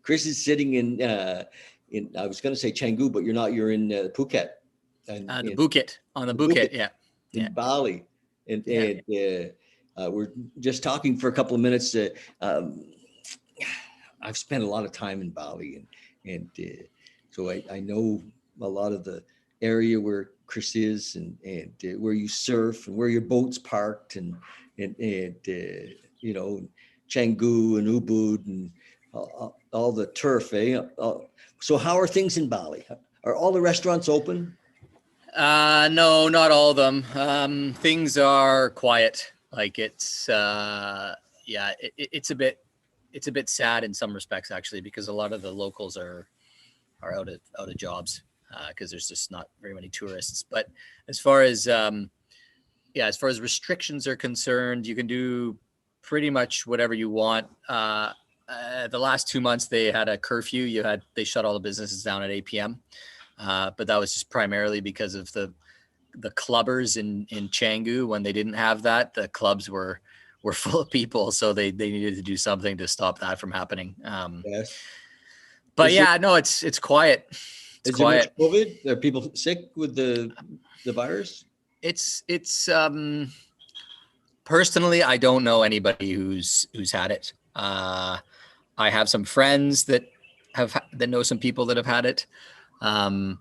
Chris is sitting in I was going to say Canggu, but you're not. You're in Phuket. And The Phuket, on the Phuket, yeah. In Bali. And we're just talking for a couple of minutes. I've spent a lot of time in Bali, and so I know a lot of the area where Chris is, and where you surf, and where your boat's parked, and you know, Canggu and Ubud, and all the turf. So how are things in Bali? Are all the restaurants open? No, not all of them. Things are quiet. Like it's it's a bit sad in some respects, actually, because a lot of the locals are out of jobs because there's just not very many tourists. But as far as restrictions are concerned, you can do pretty much whatever you want. The last 2 months they had a curfew. They shut all the businesses down at 8 p.m. But that was just primarily because of the clubbers in Canggu. When they didn't have that, the clubs were full of people, so they needed to do something to stop that from happening. Yes. But it's quiet. It's quiet. There much COVID? Are people sick with the virus? It's personally, I don't know anybody who's had it. I have some friends that know some people that have had it. But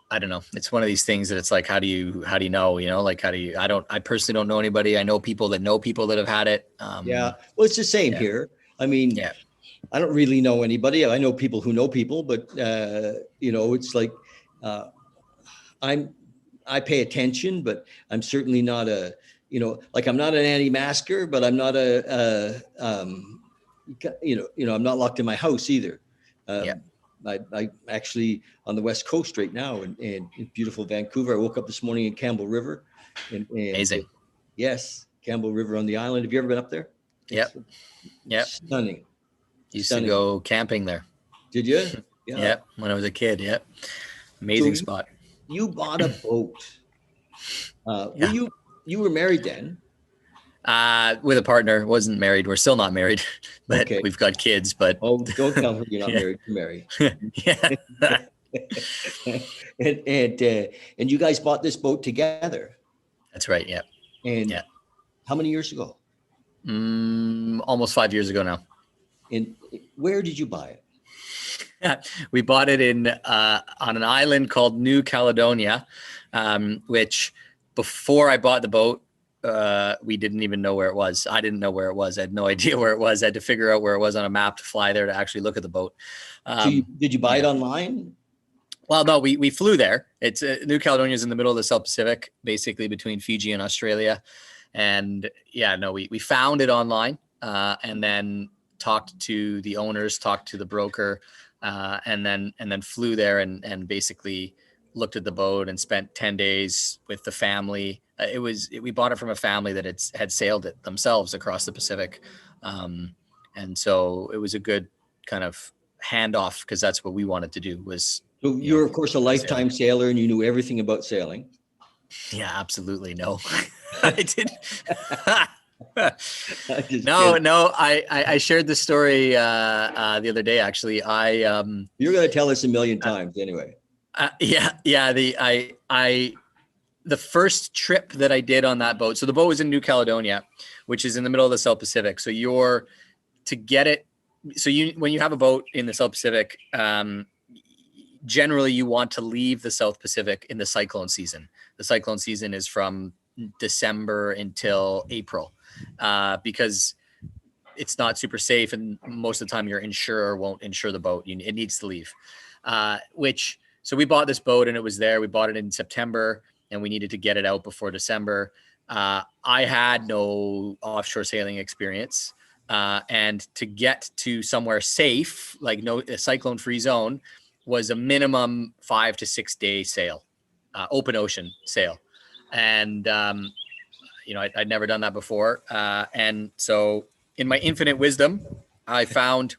I don't know. It's one of these things that it's like, how do you know, like, I personally don't know anybody. I know people that have had it. Well, it's the same here. I mean, I don't really know anybody. I know people who know people, but it's like, I pay attention, but I'm certainly not I'm not an anti-masker, but I'm not I'm not locked in my house either. I actually on the West Coast right now, and in beautiful Vancouver. I woke up this morning in Campbell River, and amazing. Yes, Campbell River on the island. Have you ever been up there? Yep. Stunning. Used to go camping there. Did you? Yeah. When I was a kid. Yep. Amazing spot. You bought a boat. You were married then? With a partner. Wasn't married. We're still not married, but we've got kids. But don't tell her you're not married. You're married. And you guys bought this boat together. That's right. Yeah. And how many years ago? Almost 5 years ago now. And where did you buy it? We bought it on an island called New Caledonia, which before I bought the boat, we didn't even know where it was. I didn't know where it was. I had no idea where it was. I had to figure out where it was on a map to fly there to actually look at the boat. So did you buy it online? Well, no, we flew there. It's New Caledonia is in the middle of the South Pacific, basically between Fiji and Australia. And we found it online and then talked to the owners, talked to the broker, and then flew there and basically looked at the boat and spent 10 days with the family. We bought it from a family that had sailed it themselves across the Pacific. And so it was a good kind of handoff because that's what we wanted to do was. So you're of course a lifetime sailor and you knew everything about sailing. Yeah, absolutely. No, I didn't. No. I shared this story the other day. Actually, you're going to tell us a million times anyway. The first trip that I did on that boat. So the boat was in New Caledonia, which is in the middle of the South Pacific. So to get it. So when you have a boat in the South Pacific, generally you want to leave the South Pacific in the cyclone season. The cyclone season is from December until April, because it's not super safe. And most of the time your insurer won't insure the boat. It needs to leave, so we bought this boat and it was there. We bought it in September and we needed to get it out before December. I had no offshore sailing experience. And to get to somewhere safe, like a cyclone free zone, was a minimum 5 to 6 day sail, open ocean sail. And, I'd never done that before. And so in my infinite wisdom, I found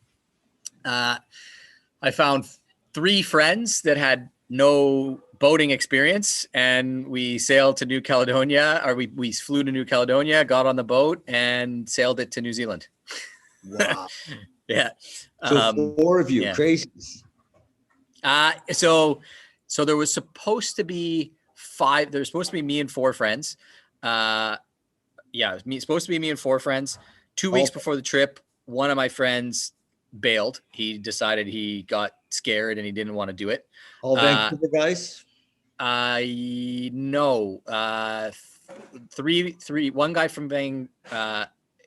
3 friends that had no boating experience, and we sailed to New Caledonia, or we flew to New Caledonia, got on the boat and sailed it to New Zealand. Wow. Yeah. So Um, 4 of you, yeah. crazies. So there was supposed to be 5. There's supposed to be me and 4 friends. Yeah, it was supposed to be me and 4 friends. 2 weeks All, before the trip, one of my friends bailed. He decided he got scared and he didn't want to do it. all Uh, Vancouver guys? I no, three. One guy from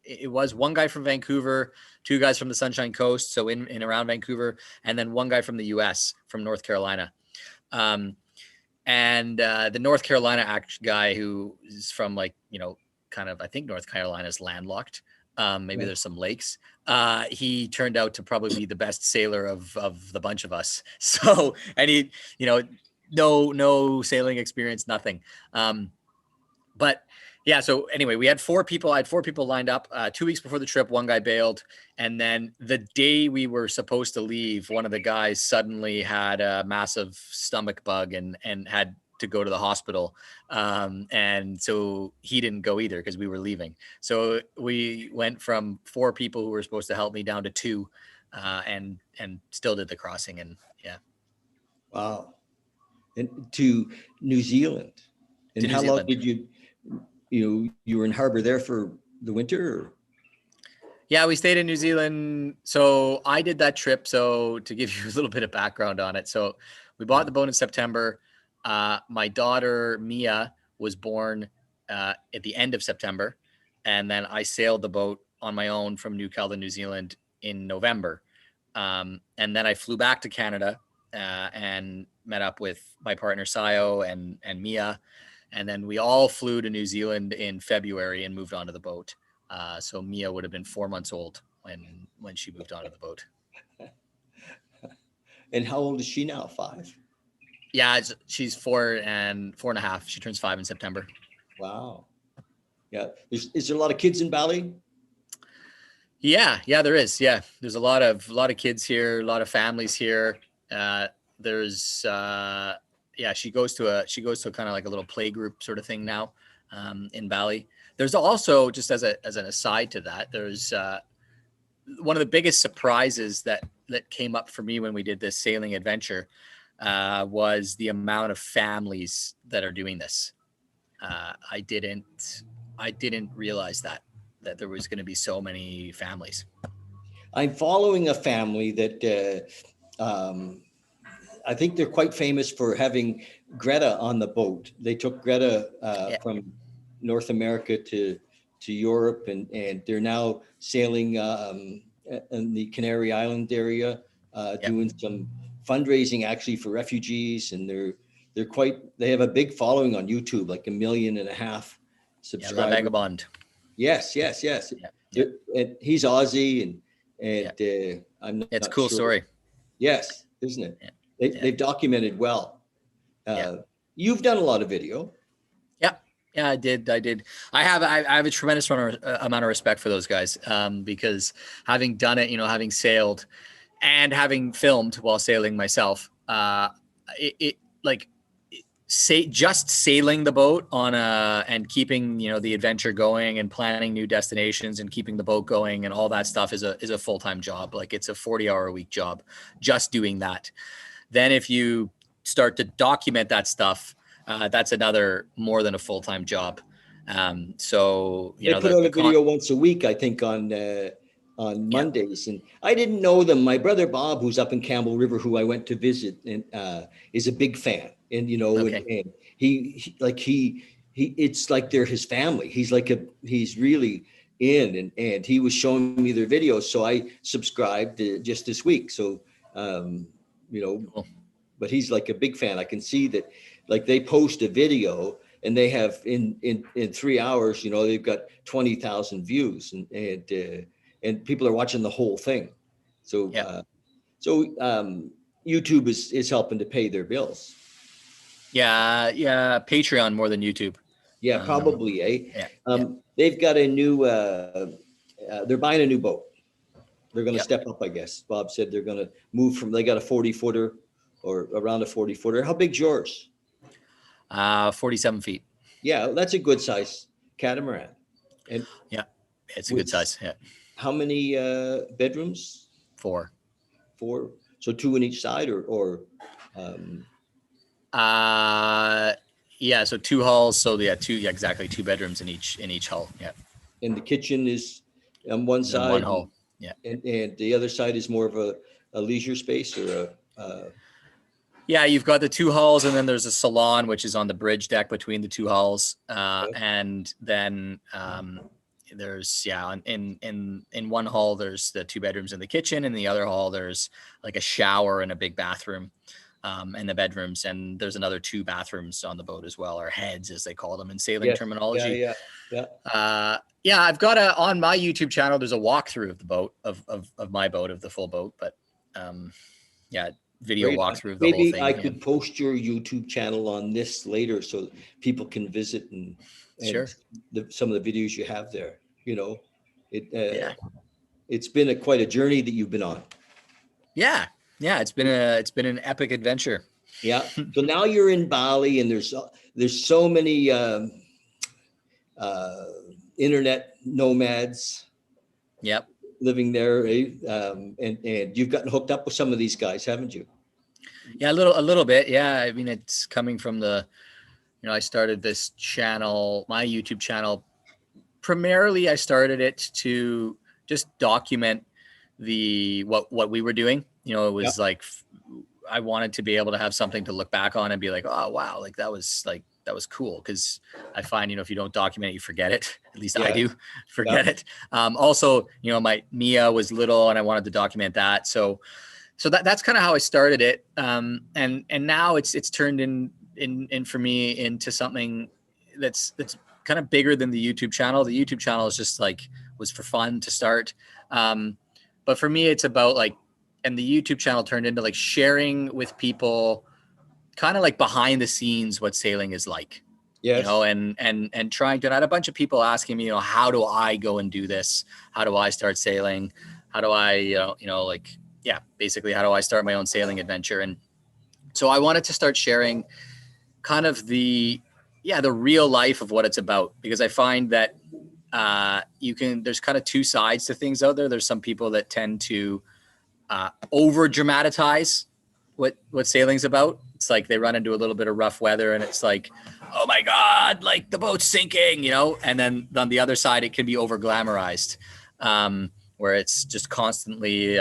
it was one guy from Vancouver, 2 guys from the Sunshine Coast, so in around Vancouver, and then 1 guy from the U.S. from North Carolina. Um, and the North Carolina guy who is from like, kind of, I think North Carolina's landlocked. Maybe Yeah. there's some lakes. He turned out to probably be the best sailor of the bunch of us. So, and he, no sailing experience, nothing. But yeah, so anyway, we had 4 people. I had 4 people lined up. 2 weeks before the trip, one guy bailed, and then the day we were supposed to leave, one of the guys suddenly had a massive stomach bug and had to go to the hospital. And so he didn't go either because we were leaving. So we went from 4 people who were supposed to help me down to 2, and still did the crossing. And yeah, Wow. And to New Zealand. to And New how long Zealand. did you were in harbor there for the winter? Or? Yeah, we stayed in New Zealand. So I did that trip. So to give you a little bit of background on it. So we bought the boat in September. My daughter, Mia, was born at the end of September. And then I sailed the boat on my own from Newcastle, New Zealand in November. And then I flew back to Canada and met up with my partner, Sayo, and Mia. And then we all flew to New Zealand in February and moved onto the boat. So Mia would have been 4 months old when she moved onto the boat. And how old is she now? 5? Yeah, she's 4.5. She turns 5 in September. Wow. Yeah. Is there a lot of kids in Bali? Yeah, there is. Yeah, there's a lot of kids here, a lot of families here. There's yeah, she goes to kind of like a little play group sort of thing now in Bali. There's also, just as an aside to that, there's one of the biggest surprises that came up for me when we did this sailing adventure was the amount of families that are doing this. I didn't realize that there was going to be so many families. I'm following a family that I think they're quite famous for having Greta on the boat. They took Greta from North America to Europe, and they're now sailing in the Canary Island area, doing some fundraising actually for refugees, and they have a big following on YouTube, like 1.5 million subscribers. La Vagabond. Yes. And he's Aussie, and I'm it's not a cool sure. story. Yes, isn't it? Yeah. They've documented well. You've done a lot of video. Yeah, I did. I have a tremendous amount of respect for those guys because having done it, having sailed and having filmed while sailing myself, just sailing the boat and keeping the adventure going and planning new destinations and keeping the boat going and all that stuff is a full-time job. Like, it's a 40-hour-a-week job just doing that. Then if you start to document that stuff, that's another more than a full-time job. So they put out a video once a week, I think, on Mondays, and I didn't know them. My brother Bob, who's up in Campbell River, who I went to visit, and is a big fan. And and he it's like they're his family. He's really in, and he was showing me their videos, so I subscribed just this week. So Cool. But he's like a big fan. I can see that, like, they post a video and they have in 3 hours, they've got 20,000 views, and people are watching the whole thing. So YouTube is helping to pay their bills. Yeah, Patreon more than YouTube. Yeah, probably. Yeah. They've got a new. They're buying a new boat. They're going to step up, I guess. Bob said they're going to move from. They got a 40-footer or around a 40-footer. How big's yours? 47 feet. Yeah, that's a good size catamaran. And yeah, it's a good size. Yeah. How many bedrooms? 4. Four. So two in each side, or um, Yeah, so 2 halls. So yeah, exactly 2 bedrooms in each hull. Yeah. and the kitchen is on one In one side, hull. Yeah. and the other side is more of a leisure space or Yeah, you've got the 2 halls, and then there's a salon, which is on the bridge deck between the 2 halls. And then there's in one hall there's the 2 bedrooms and the kitchen, and the other hall there's like a shower and a big bathroom, and the bedrooms, and there's another 2 bathrooms on the boat as well, or heads as they call them in sailing yes, yeah, terminology. yeah. Yeah, I've got on my YouTube channel. There's a walkthrough of the boat of my boat, of the full boat, but yeah. Video Great. walkthrough of the whole Maybe thing. I Yeah. could post your YouTube channel on this later so people can visit Sure. and some of the videos you have there. You know, Yeah. it's been quite a journey that you've been on. Yeah. It's been an epic adventure. Yeah. So now you're in Bali, and there's so many uh, internet nomads Yep. living there, and you've gotten hooked up with some of these guys, haven't you? Yeah, a little bit. Yeah. I mean, it's coming from I started this channel, my YouTube channel. Primarily, I started it to just document what we were doing. It Yeah. was like I wanted to be able to have something to look back on and be like, oh wow, like that was cool. Because I find if you don't document it, you forget it. At least I Yeah. do forget Yeah. it. Also, my Mia was little, and I wanted to document that. So that's kind of how I started it. And now it's turned in for me into something that's kind of bigger than the YouTube channel. The YouTube channel is just was for fun to start. But for me, it's about and the YouTube channel turned into sharing with people kind of behind the scenes what sailing is like. Yes. And trying to, and I had a bunch of people asking me, how do I go and do this? How do I start sailing? How do I, basically how do I start my own sailing adventure? And so I wanted to start sharing kind of the real life of what it's about, because I find that there's kind of 2 sides to things out there. There's some people that tend to over dramatize what sailing's about. It's like they run into a little bit of rough weather and it's like, oh my God, like the boat's sinking, and then on the other side, it can be over glamorized, where it's just constantly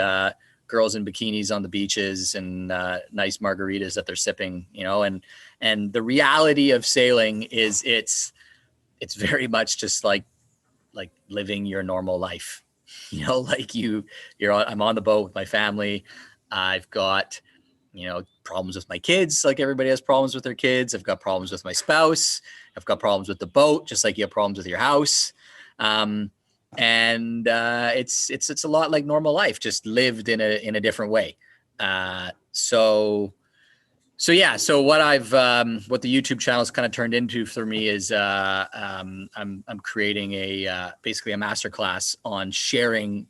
girls in bikinis on the beaches and nice margaritas that they're sipping, and the reality of sailing is it's very much just like living your normal life. I'm on the boat with my family. I've got, problems with my kids. Like everybody has problems with their kids. I've got problems with my spouse. I've got problems with the boat, just like you have problems with your house. And it's a lot like normal life, just lived in a different way. So what what the YouTube channel has kind of turned into for me is I'm creating basically a masterclass on sharing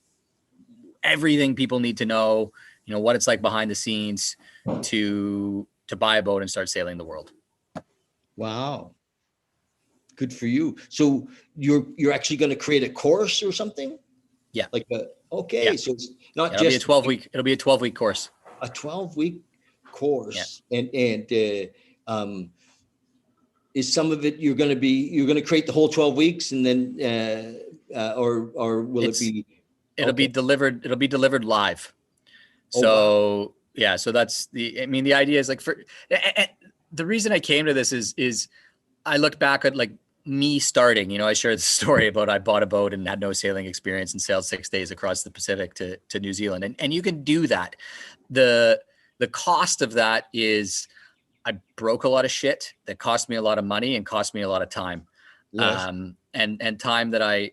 everything people need to know, what it's like behind the scenes to buy a boat and start sailing the world. Wow. Good for you. So you're actually going to create a course or something? Yeah. Okay. Yeah. So it's not it'll just it'll be a 12-week course. A 12-week course. Yeah. And is some of it you're going to create the whole 12 weeks and then or will it be? It'll be delivered. It'll be delivered live. So wow. Yeah, so that's the idea is the reason I came to this is I looked back at me starting, I shared the story about I bought a boat and had no sailing experience and sailed 6 days across the Pacific to New Zealand. And you can do that. The cost of that is I broke a lot of shit that cost me a lot of money and cost me a lot of time. Yes. And time that I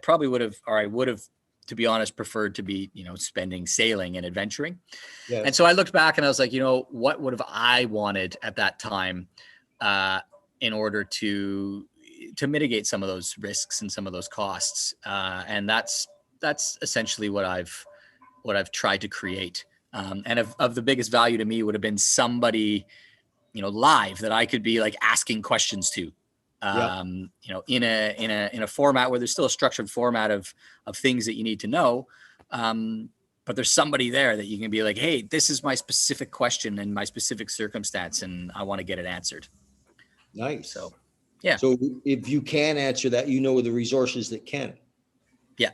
probably would have, or I would have, to be honest, preferred to be, spending sailing and adventuring. Yes. And so I looked back and I was like, what would have I wanted at that time in order to mitigate some of those risks and some of those costs. And that's essentially what I've tried to create. And of the biggest value to me would have been somebody, live that I could be asking questions to. In a format where there's still a structured format of things that you need to know. but there's somebody there that you can be like, hey, this is my specific question and my specific circumstance, and I want to get it answered. Nice. So, yeah. So if you can answer that, you know the resources that can. Yeah,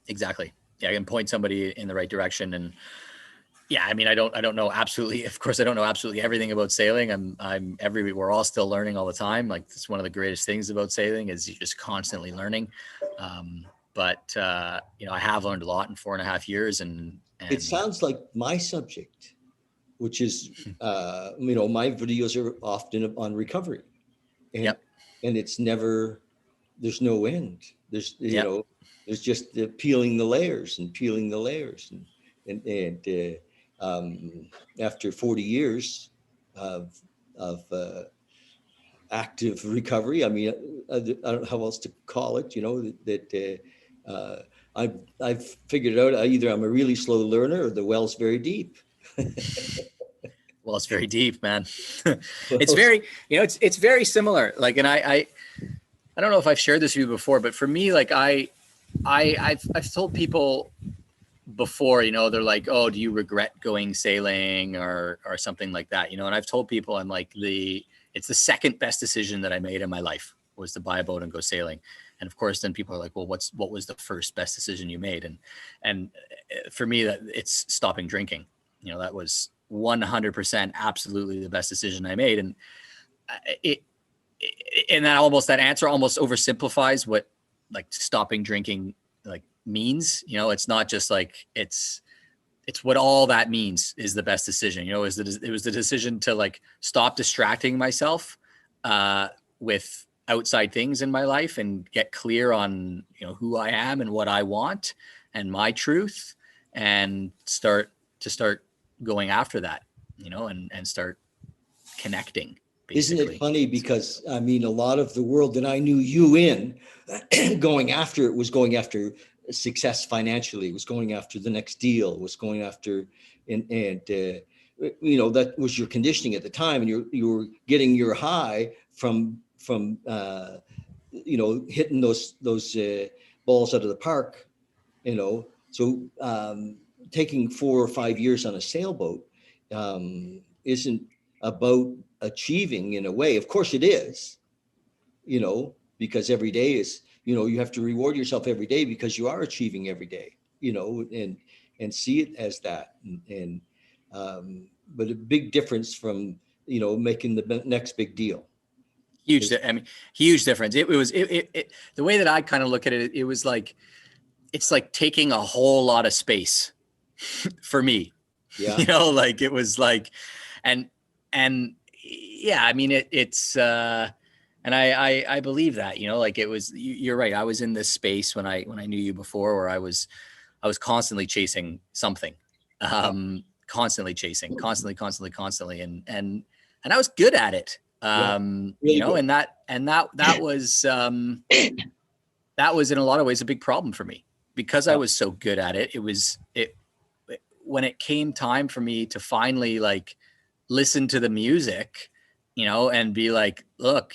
exactly. Yeah, I can point somebody in the right direction. And yeah, I mean, I don't know absolutely. Of course, I don't know absolutely everything about sailing. We're all still learning all the time. Like, it's one of the greatest things about sailing is you're just constantly learning. But I have learned a lot in 4.5 years, and It sounds like my subject, which is, my videos are often on recovery, and yep, it's never, there's no end. There's, yep. there's just peeling the layers and peeling the layers, and after 40 years of active recovery, I mean, I don't know how else to call it, I've figured out either I'm a really slow learner or the well's very deep. Well, it's very deep, man. It's Well, very, it's very similar. Like, and I don't know if I've shared this with you before, but for me, like I've told people before, they're like, oh, do you regret going sailing or something like that? And I've told people, I'm like, it's the second best decision that I made in my life was to buy a boat and go sailing. And of course, then people are like, well, what was the first best decision you made? And for me, that it's stopping drinking. That was 100% absolutely the best decision I made. And that answer almost oversimplifies what like stopping drinking like means. It's not just like it's what all that means is the best decision. It was the decision to like stop distracting myself with outside things in my life and get clear on who I am and what I want and my truth, and start going after that, and start connecting. isn't Basically, it funny? Because I mean, a lot of the world that I knew you in, going after it was going after success financially, it was going after the next deal, it was going after, and that was your conditioning at the time, and you were getting your high from hitting those balls out of the park, so taking 4 or 5 years on a sailboat isn't about achieving in a way. Of course it is, because every day is, you have to reward yourself every day because you are achieving every day, and see it as that. But a big difference from, making the next big deal. huge. I mean, huge difference. It was the way that I kind of look at it. It was like, it's like taking a whole lot of space for me. Yeah. Like it was like, and yeah, I mean it's and I believe that, like it was, you're right. I was in this space when I knew you before, where I was constantly chasing something, constantly chasing, constantly. And I was good at it. Yeah, really good. And that was, that was in a lot of ways a big problem for me because I was so good at it. When it came time for me to finally like listen to the music, and be like, look,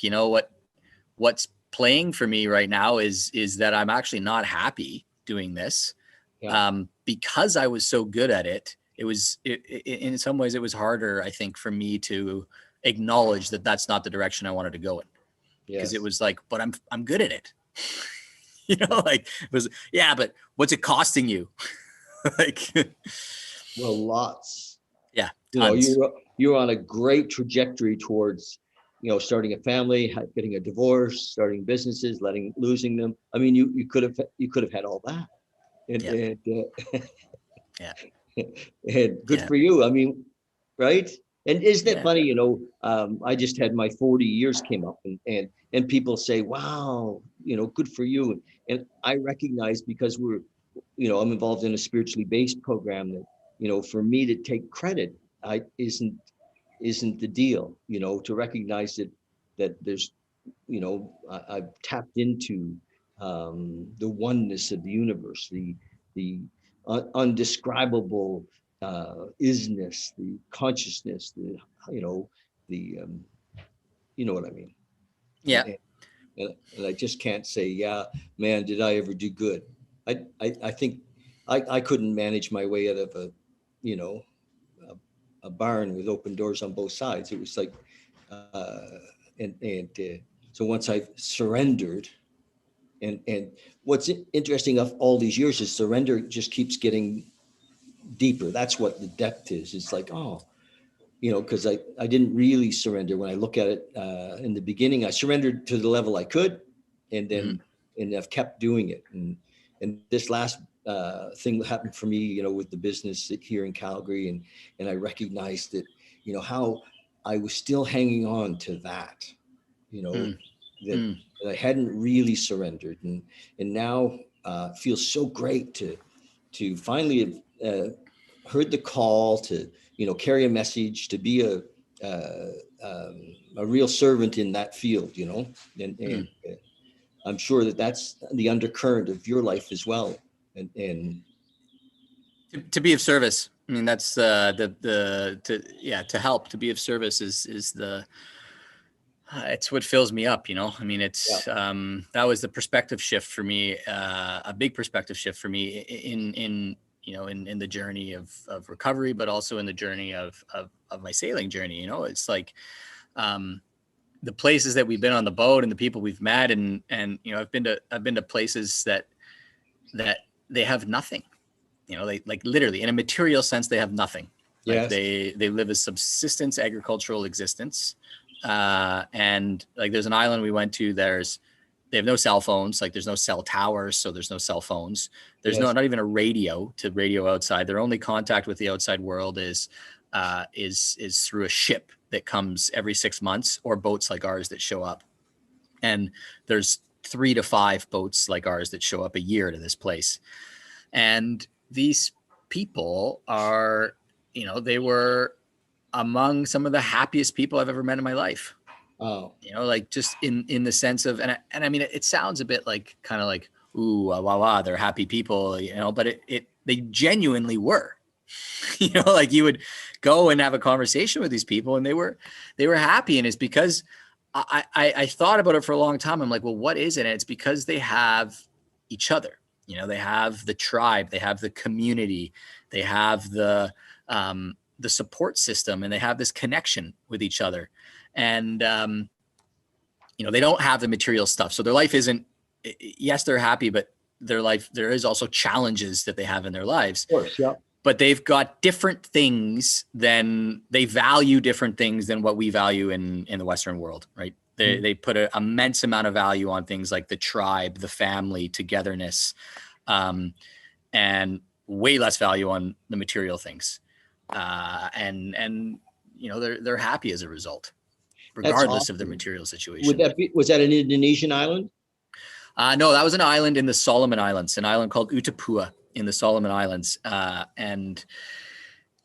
what's playing for me right now is that I'm actually not happy doing this. Yeah. Because I was so good at it. In some ways it was harder, I think, for me to acknowledge that that's not the direction I wanted to go in. Because Yes. it was like, but I'm good at it. Like it was, yeah, but what's it costing you? Like, Well, lots. yeah, tons. You're on a great trajectory towards, starting a family, getting a divorce, starting businesses, losing them. I mean, you could have had all that, and Yeah. Yeah. and good Yeah. for you. I mean, right? And isn't it Yeah. funny? I just had my 40 years came up, and people say, "Wow, good for you." And I recognize, because I'm involved in a spiritually based program, that for me to take credit, isn't the deal. To recognize that there's, I've tapped into the oneness of the universe, the undescribable isness, the consciousness, the you know what I mean. Yeah. And I just can't say, yeah, man, did I ever do good? I think I couldn't manage my way out of a, you know, a barn with open doors on both sides. It was like, so once I surrendered, and what's interesting of all these years is surrender just keeps getting deeper. That's what the depth is. It's like, oh, you know, because I didn't really surrender. When I look at it in the beginning, I surrendered to the level I could, and then and I've kept doing it. And this last thing that happened for me, you know, with the business here in Calgary, and I recognized that, you know, how I was still hanging on to that, you know, Mm, that, mm. that I hadn't really surrendered, and now it feels so great to finally have heard the call to, you know, carry a message, to be a real servant in that field, you know, and I'm sure that that's the undercurrent of your life as well. And To be of service. I mean, that's to help, to be of service is the it's what fills me up, you know. I mean, yeah, it's that was the perspective shift for me, a big perspective shift for me in you know, in the journey of recovery, but also in the journey of my sailing journey. You know, it's like um, the places that we've been on the boat and the people we've met, and you know, I've been to places that they have nothing. You know, they like literally in a material sense, they have nothing. Like yes, they live a subsistence agricultural existence. And like there's an island we went to, they have no cell phones, like there's no cell towers, so there's no cell phones. There's yes, not even a radio to radio outside. Their only contact with the outside world is through a ship that comes every 6 months, or boats like ours that show up. And there's 3 to 5 boats like ours that show up a year to this place. And these people are, you know, they were among some of the happiest people I've ever met in my life. oh, You know, like just in the sense of, and I mean, it sounds a bit like kind of like, ooh, wah, wah, wah, they're happy people, you know, but they genuinely were. You know, like you would go and have a conversation with these people, and they were happy, and it's because I thought about it for a long time. I'm like, well, what is it? And it's because they have each other. You know, they have the tribe, they have the community, they have the support system, and they have this connection with each other. And you know, they don't have the material stuff, so their life isn't. Yes, they're happy, but their life, there is also challenges that they have in their lives. of course, yeah, But they've got different things than they value different things than what we value in the Western world, right? They put an immense amount of value on things like the tribe, the family, togetherness, and way less value on the material things. And you know, they're happy as a result, that's regardless of their awesome. material Would situation. that be, was that an Indonesian island? No, that was an island in the Solomon Islands, an island called Utapua in the Solomon Islands. And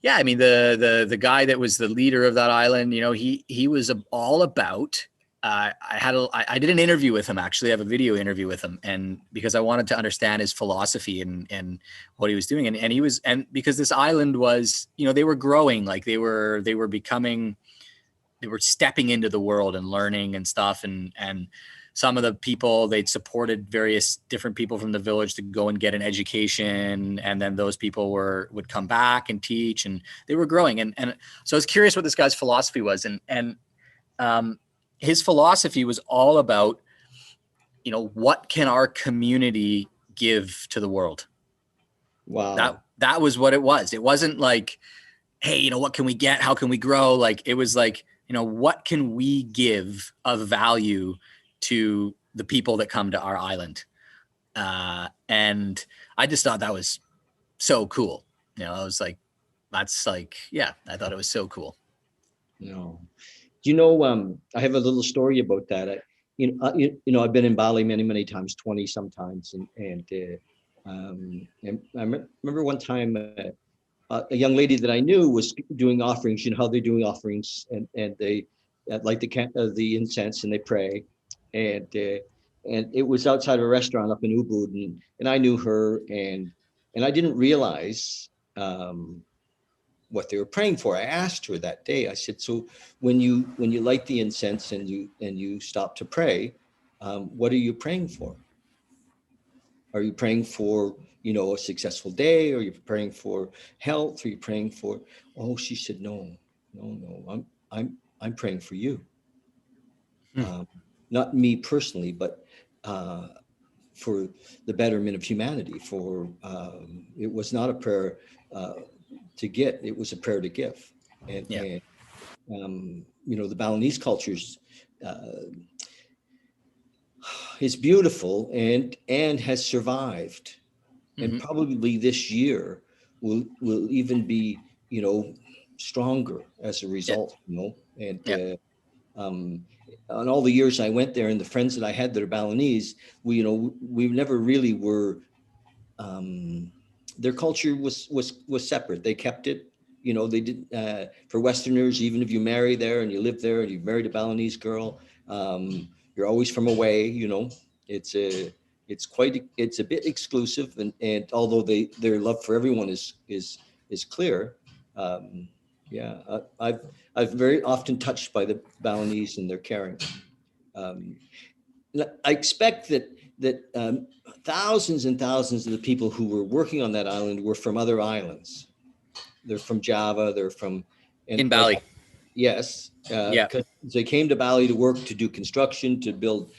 yeah, I mean, the guy that was the leader of that island, you know, he was all about. I did an interview with him, actually. I have a video interview with him, and because I wanted to understand his philosophy and what he was doing, and he was, and because this island was, you know, they were growing, like they were becoming, they were stepping into the world and learning and stuff, and some of the people, they'd supported various different people from the village to go and get an education, and then those people would come back and teach, and they were growing. And so I was curious what this guy's philosophy was, and his philosophy was all about, you know, what can our community give to the world. Wow. That was what it was. It wasn't like, hey, you know, what can we get, how can we grow? Like it was like, you know, what can we give of value to the people that come to our island? And I just thought that was so cool. You know, I was like, that's like, yeah, I thought it was so cool. No. Do you know, I have a little story about that. You know, I've been in Bali many, many times, 20 sometimes. And I remember one time a young lady that I knew was doing offerings. You know how they're doing offerings, and they light the incense and they pray, and it was outside of a restaurant up in Ubud, and I knew her, and I didn't realize what they were praying for. I asked her that day. I said, "So when you light the incense and you stop to pray, what are you praying for? Are you praying for a successful day, or you're praying for health, or you're praying for, oh, she said, no, no, no, I'm praying for you. Hmm. Not me personally, but for the betterment of humanity. For it was not a prayer uh, to get; it was a prayer to give. Yeah. And the Balinese cultures is beautiful and has survived, and Hmm. probably this year will even be stronger as a Yeah. result. And Yeah. um, on all the years I went there and the friends that I had that are Balinese, we never really were. Um, their culture was separate. They kept it. They did for Westerners. Even if you marry there and you live there and you married a Balinese girl, you're always from away. It's a it's a bit exclusive, and although their love for everyone is clear. Um, yeah, I've very often touched by the Balinese and their caring. Um, I expect that thousands and thousands of the people who were working on that island were from other islands. They're from Java. They're from, and In like, Bali. yes, Yeah. because they came to Bali to work, to do construction, to build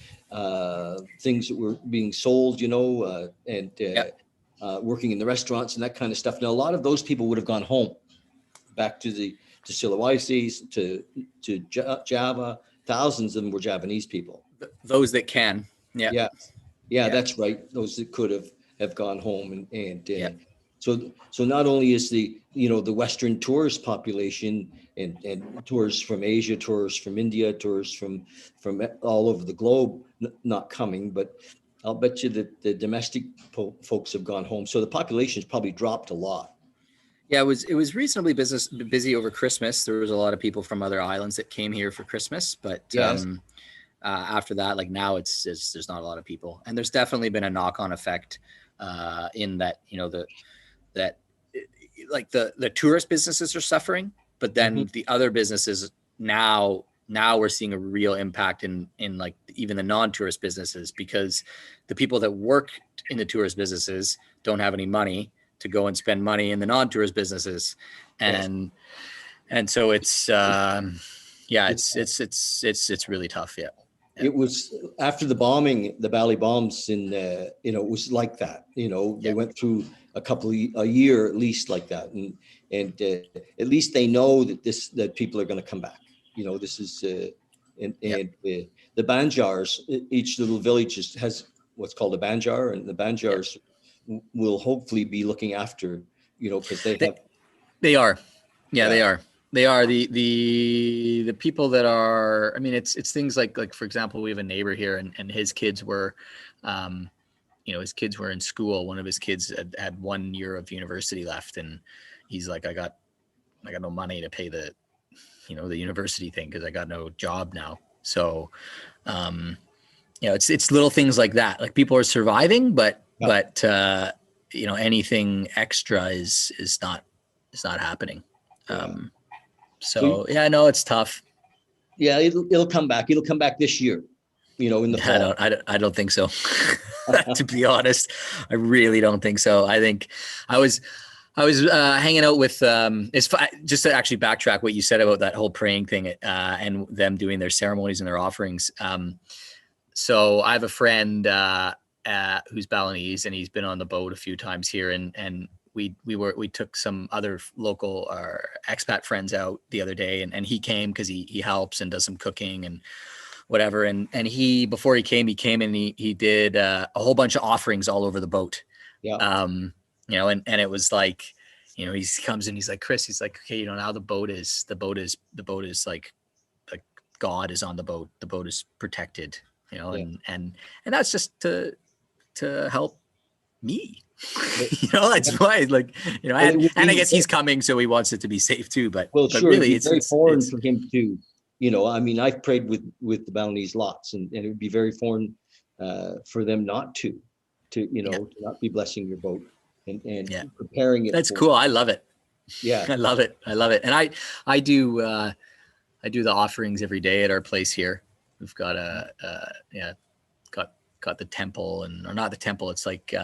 things that were being sold, and Yeah. working in the restaurants and that kind of stuff. Now, a lot of those people would have gone home, back to Sulawesi, to Java. Thousands of them were Japanese people. Those that can. Yeah. Yeah, yeah, Yeah. that's right. Those that could have gone home, and Yeah. so not only is the Western tourist population, and tourists from Asia, tourists from India, tourists from all over the globe not coming, but I'll bet you that the domestic folks have gone home. So the population's probably dropped a lot. Yeah, it was reasonably busy over Christmas. There was a lot of people from other islands that came here for Christmas, but Yes. after that, like now, it's there's not a lot of people, and there's definitely been a knock-on effect in that that like the tourist businesses are suffering, but Hmm. then the other businesses now we're seeing a real impact in like even the non-tourist businesses, because the people that work in the tourist businesses don't have any money to go and spend money in the non-tourist businesses, Yes. and so it's yeah, It, it's really tough. Yeah. Yeah. it was after the bombing, the Bali bombs it was like that. They Yeah. went through a year at least like that, and at least they know that people are going to come back. This is Yeah. and the Banjars. Each little village has what's called a Banjar, and the Yeah. Banjars will hopefully be looking after, because they They, have. they are. Yeah, Yeah, they are. They are the people that are. I mean, it's things like for example, we have a neighbor here, and his kids were, um, his kids were in school. One of his kids had 1 year of university left, and he's like, I got no money to pay the university thing because I got no job now. So, um, it's little things like that. Like people are surviving, but yeah. anything extra is not happening. Yeah. Um, So so yeah, I know it's tough. yeah, it'll come back. It'll come back this year, in the I fall. don't, I don't, I don't think so. To be honest, I really don't think so. I think I was, I was hanging out with, just to actually backtrack what you said about that whole praying thing, and them doing their ceremonies and their offerings. So I have a friend who's Balinese, and he's been on the boat a few times here, and we took some other local expat friends out the other day, and he came because he helps and does some cooking and whatever, and he before he came and he did a whole bunch of offerings all over the boat. Yeah. And it was like, he comes in, he's like, Chris, he's like, okay, now the boat is like God is on the boat is protected, Yeah. and that's just to help me. Well, That's why, like, well, it would and I be guess he's coming, so he wants it to be safe too. But well, but sure. It'd really, be very foreign it's for him to, I mean, I've prayed with the Balinese lots, and it would be very foreign for them not yeah, to not be blessing your boat and yeah, preparing it that's for. cool. I love it. Yeah. I love it. I love it. And I do the offerings every day at our place here. We've got got got the temple, and or not the temple. It's like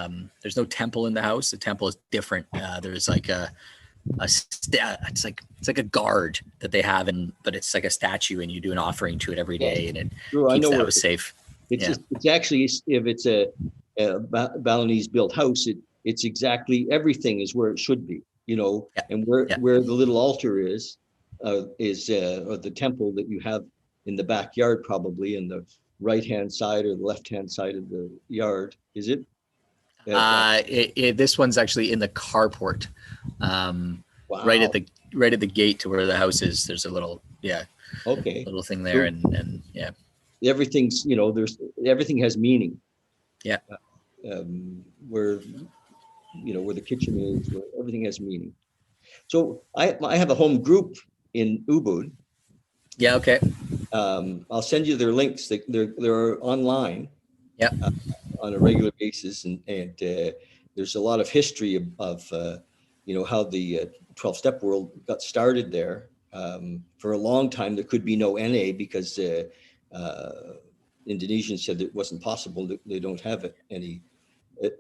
there's no temple in the house. The temple is different. There's like it's like a guard that they have, but it's like a statue, and you do an offering to it every day, and it Sure, I keeps know the where house safe. it's actually, if it's a Balinese built house, it's exactly everything is where it should be, and where the little altar is or the temple that you have in the backyard, probably in the right-hand side or the left-hand side of the yard. Is it? This one's actually in the carport, right Wow. at the gate to where the house is. There's a little Okay. little thing there, and Everything's, everything has meaning. Yeah. Where the kitchen is, where everything has meaning. So I have a home group in Ubud. Yeah. Okay. I'll send you their links. They're online. Yeah. On a regular basis, and there's a lot of history of how the 12-step world got started there. For a long time, there could be no NA because Indonesians said that it wasn't possible. They don't have any.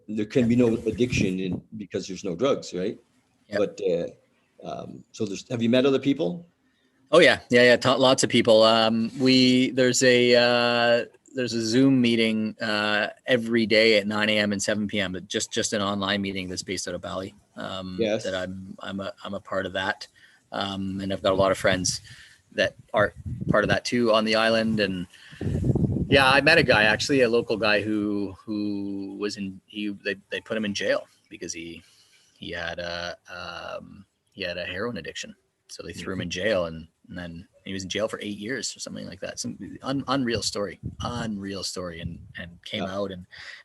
There can be no addiction because there's no drugs, right? Yep. But so have you met other people? Oh yeah. Lots of people. There's a Zoom meeting every day at 9 a.m. and 7 p.m. But just an online meeting that's based out of Bali. Yes. That I'm a part of that, and I've got a lot of friends that are part of that too on the island. And yeah, I met a guy, actually, a local guy who was they put him in jail because he had a heroin addiction. So they threw him in jail, and then he was in jail for 8 years or something like that. Some unreal story, and came out,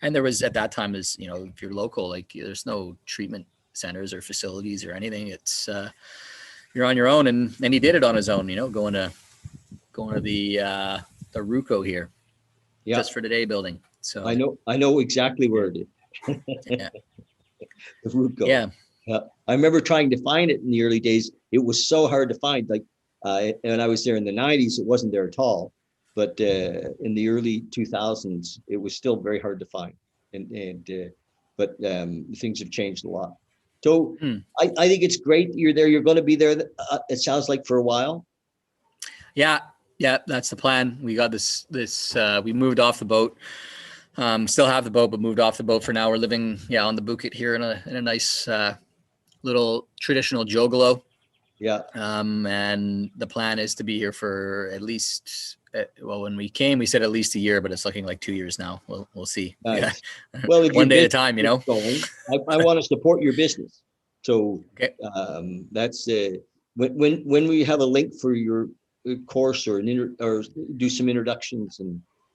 and there was, at that time, as if you're local, like, there's no treatment centers or facilities or anything. It's you're on your own, and he did it on his own. Going to the Ruco here, just for today building. So I know exactly where it is. Yeah. The Ruco. Yeah. I remember trying to find it in the early days. It was so hard to find. Like, and I was there in the 90s, it wasn't there at all. But in the early 2000s, it was still very hard to find. But things have changed a lot. So I think it's great you're there. You're going to be there, it sounds like, for a while. Yeah, that's the plan. We got this. We moved off the boat. Still have the boat, but moved off the boat for now. We're living on the Bukit here in a nice little traditional jogolo. Yeah. And the plan is to be here for at least, when we came, we said at least a year, but it's looking like 2 years now. We'll see. Nice. Well, one day at a time, going, I want to support your business. So that's when we have a link for your course or do some introductions.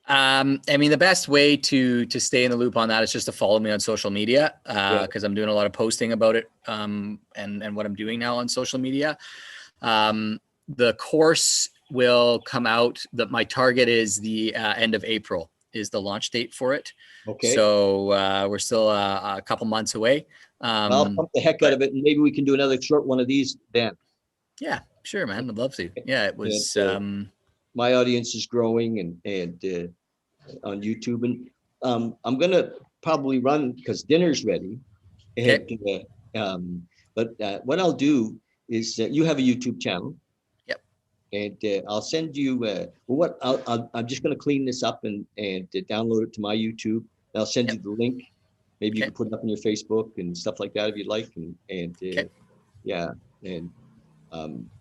And the best way to stay in the loop on that is just to follow me on social media, because I'm doing a lot of posting about it, and what I'm doing now on social media. The course will come out. My target is the end of April is the launch date for it. Okay. So we're still a couple months away. I'll pump the heck out of it, and maybe we can do another short one of these then. Yeah, sure, man. I'd love to. Yeah, it was. My audience is growing, and on YouTube, and I'm gonna probably run because dinner's ready. But what I'll do is you have a YouTube channel. Yep. And I'll send you. I'm just gonna clean this up and download it to my YouTube. And I'll send you the link. Maybe you can put it up on your Facebook and stuff like that if you'd like.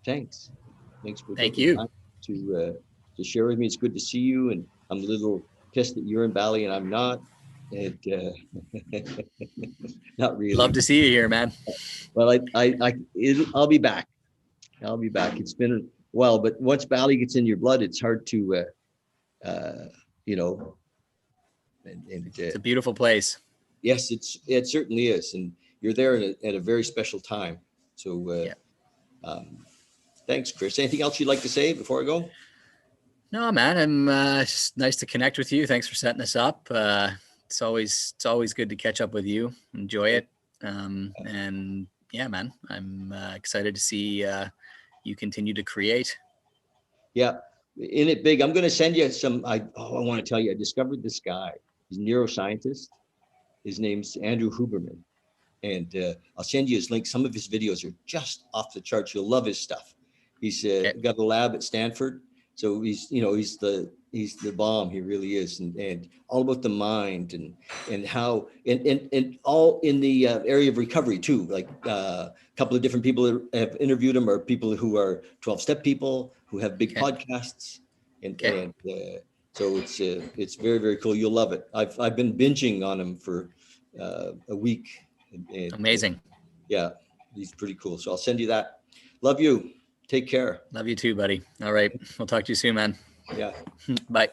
Thanks for Thank you time to share with me. It's good to see you, and I'm a little pissed that you're in Bali and I'm not. And not really. Love to see you here, man. Well, I'll be back. I'll be back. It's been a while, but once Bali gets in your blood, it's hard to, it's a beautiful place. Yes, it certainly is, and you're there at a very special time. So, thanks, Chris. Anything else you'd like to say before I go? No, man. It's nice to connect with you. Thanks for setting this up. It's always good to catch up with you. Enjoy it. And yeah, man, I'm excited to see you continue to create. Yeah, in it big. I'm going to send you some. I want to tell you, I discovered this guy. He's a neuroscientist. His name's Andrew Huberman. And I'll send you his link. Some of his videos are just off the charts. You'll love his stuff. He's Okay. got a lab at Stanford. So he's the bomb. He really is. And all about the mind and how, and all in the area of recovery too. Like a couple of different people that have interviewed him are people who are 12-step people who have big Okay. podcasts. Okay. So it's very, very cool. You'll love it. I've been binging on him for a week. Amazing. Yeah, he's pretty cool. So I'll send you that. Love you. Take care. Love you too, buddy. All right. We'll talk to you soon, man. Yeah. Bye.